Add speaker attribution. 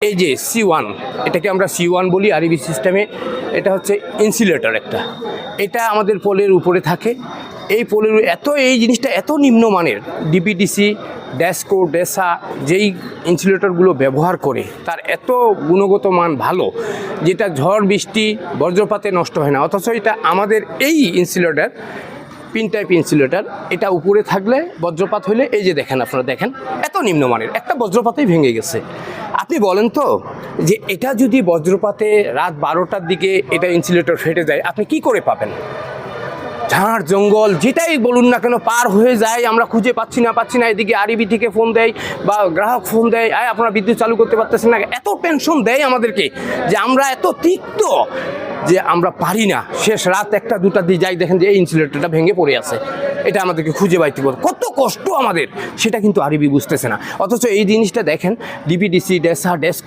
Speaker 1: এই যে C1, এটাকে আমরা C1 বলি আরবি সিস্টেমে। এটা হচ্ছে ইনসুলেটর একটা, এটা আমাদের পোলের উপরে থাকে। এই পোলের এই জিনিসটা এত নিম্নমানের, ডিপিডিসি, ড্যাসকো, ডেসা যেই ইনসুলেটরগুলো ব্যবহার করে তার এত গুণগত মান ভালো, যেটা ঝড় বৃষ্টি বজ্রপাতে নষ্ট হয় না। অথচ এটা আমাদের এই ইনসুলেটর, পিন টাইপ ইনসুলেটর, এটা উপরে থাকলে বজ্রপাত হলে এই যে দেখেন, আপনারা দেখেন এত নিম্নমানের, একটা বজ্রপাতেই ভেঙে গেছে। আপনি বলেন তো যে এটা যদি বজ্রপাতে রাত 12টার দিকে এটা ইনসুলেটর ফেটে যায়, আপনি কি করে পাবেন? ঝাড় জঙ্গল যেটাই বলুন না কেন পার হয়ে যায়, আমরা খুঁজে পাচ্ছি না। এদিকে আরবি থেকে ফোন দেয় বা গ্রাহক ফোন দেয়, আপনারা বিদ্যুৎ চালু করতে পারতেছেন না। এত টেনশন দেয় আমাদেরকে যে আমরা এত তিক্ত যে আমরা পারি না। শেষ রাত 1টা 2টার দিকে যাই, দেখেন যে এই ইনসুলেটরটা ভেঙে পড়ে আছে, এটা আমাদেরকে খুঁজে পাইতে বল, কত কষ্ট আমাদের, সেটা কিন্তু আরবি বুঝতেছে না। অথচ এই জিনিসটা দেখেন, ডিপিডিসি, ডেসা, ডেস্ক